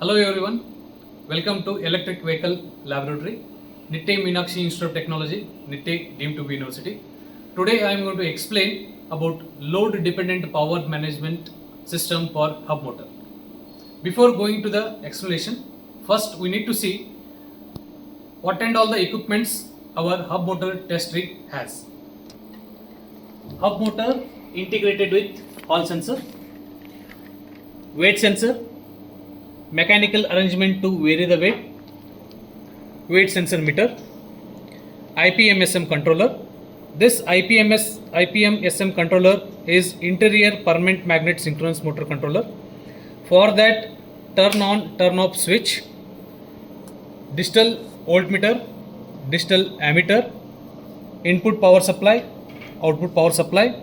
Hello everyone, welcome to Electric Vehicle Laboratory, Nitte Meenakshi Institute of Technology, Nitte deemed to be University. Today I am going to explain about load dependent power management system for hub motor. Before going to the explanation, first we need to see what and all the equipments our hub motor test rig has. Hub motor integrated with hall sensor, weight sensor, mechanical arrangement to vary the weight sensor meter, IPMSM controller. This IPMSM controller is interior permanent magnet synchronous motor controller. For that, turn on, turn off switch, digital voltmeter, digital ammeter, input power supply, output power supply,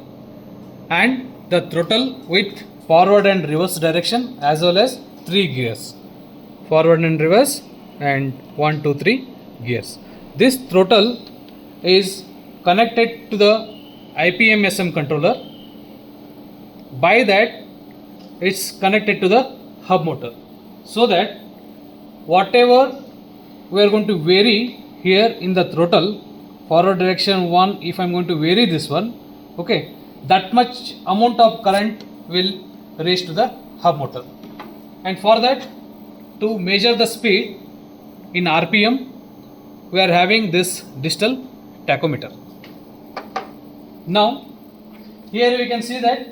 and the throttle with forward and reverse direction as well as 3 gears, forward and reverse, and 1 2 3 gears. This throttle is connected to the IPMSM controller. By that, it's connected to the hub motor, so that whatever we are going to vary here in the throttle, forward direction 1, if I am going to vary this one, okay, that much amount of current will reach to the hub motor. And for that, to measure the speed in RPM, we are having this digital tachometer. Now, here we can see that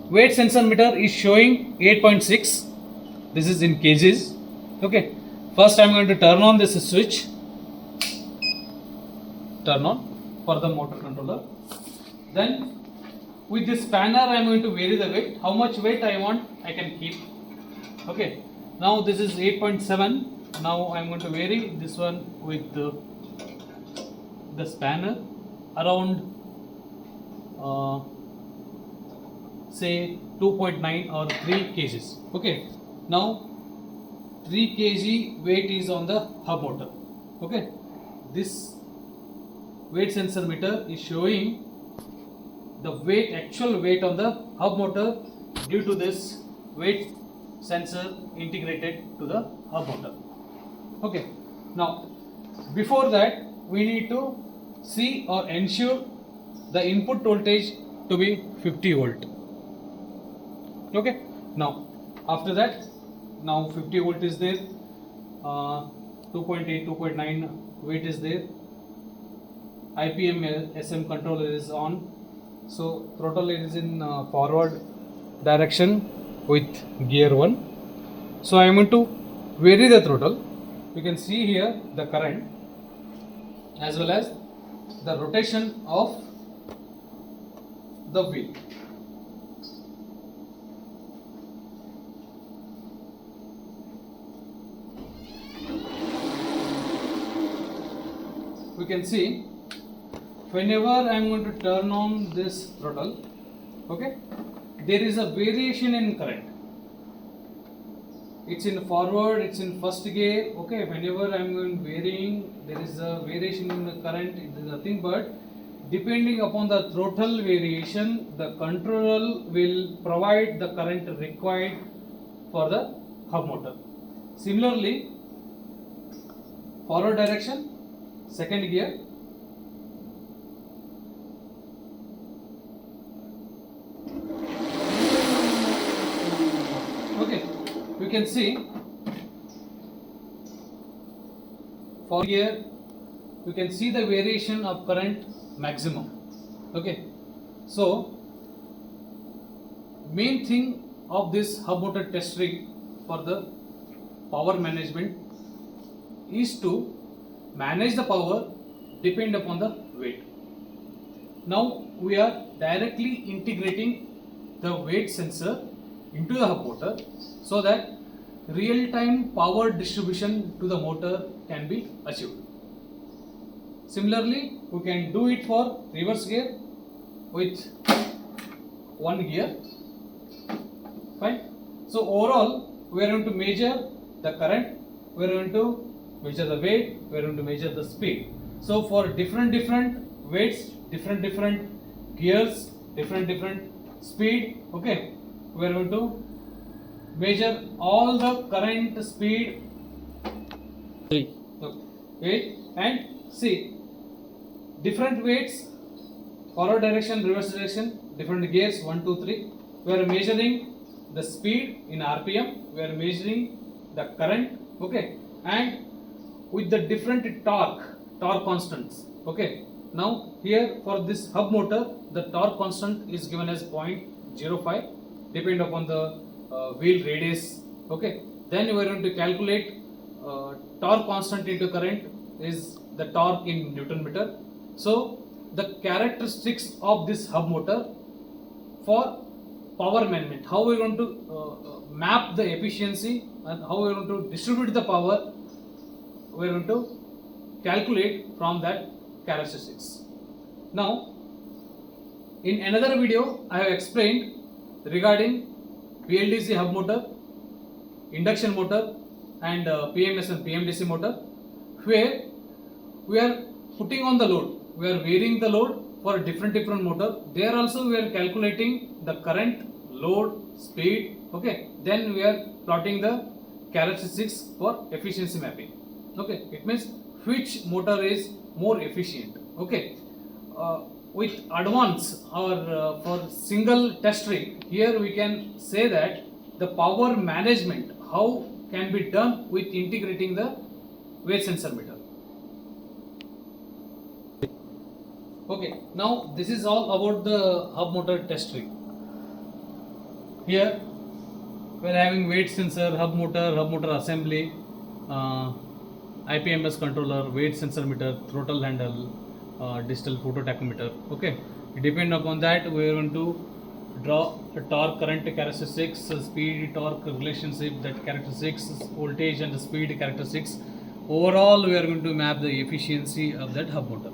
weight sensor meter is showing 8.6. This is in kgs. Okay. First, I am going to turn on this switch. Turn on for the motor controller. Then, with this spanner, I am going to vary the weight. How much weight I want, I can keep. Okay. Now this is 8.7. Now I am going to vary this one with the spanner around say 2.9 or 3 kgs. Okay. Now 3 kg weight is on the hub motor. Okay. This weight sensor meter is showing the weight, actual weight on the hub motor due to this weight sensor integrated to the hub motor. Okay. Now, before that, we need to see or ensure the input voltage to be 50 volt. Okay. Now, after that, now 50 volt is there, 2.8, 2.9 weight is there, IPM SM controller is on. So throttle is in forward direction with gear 1. So I am going to vary the throttle. You can see here the current as well as the rotation of the wheel. We can see whenever I am going to turn on this throttle, okay, there is a variation in current. It's in forward, it's in first gear, okay. Whenever I am going varying, there is a variation in the current. It is nothing but depending upon the throttle variation, the control will provide the current required for the hub motor. Similarly, forward direction, second gear, okay, you can see for gear you can see the variation of current maximum. Okay, so main thing of this hub motor test rig for the power management is to manage the power depend upon the weight. Now we are directly integrating the weight sensor into the hub motor so that real-time power distribution to the motor can be achieved. Similarly, we can do it for reverse gear with 1 gear. Fine. So overall, we are going to measure the current, we are going to measure the weight, we are going to measure the speed. So for different weights, different gears, different speed, okay, we are going to measure all the current, speed, weight, and see different weights, forward direction, reverse direction, different gears 1, 2, 3. We are measuring the speed in RPM, we are measuring the current, okay, and with the different torque constants, okay. Now here for this hub motor, the torque constant is given as 0.05 depend upon the wheel radius, okay. Then we are going to calculate torque constant into current is the torque in Newton meter. So the characteristics of this hub motor for power management, how we are going to map the efficiency and how we are going to distribute the power, we are going to calculate from that characteristics. Now in another video I have explained regarding PLDC hub motor, induction motor, and PMS and PMDC motor, where we are putting on the load, we are varying the load for a different motor. There also we are calculating the current, load, speed, okay. Then we are plotting the characteristics for efficiency mapping, okay. It means which motor is more efficient, okay. With advance or for single test rig, here we can say that the power management how can be done with integrating the weight sensor meter. Okay, now this is all about the hub motor test rig. Here we are having weight sensor, hub motor assembly, IPMS controller, weight sensor meter, throttle handle, digital photo tachometer, okay. Depend upon that we are going to draw a torque current characteristics, speed torque relationship, that characteristics, voltage and the speed characteristics. Overall we are going to map the efficiency of that hub motor.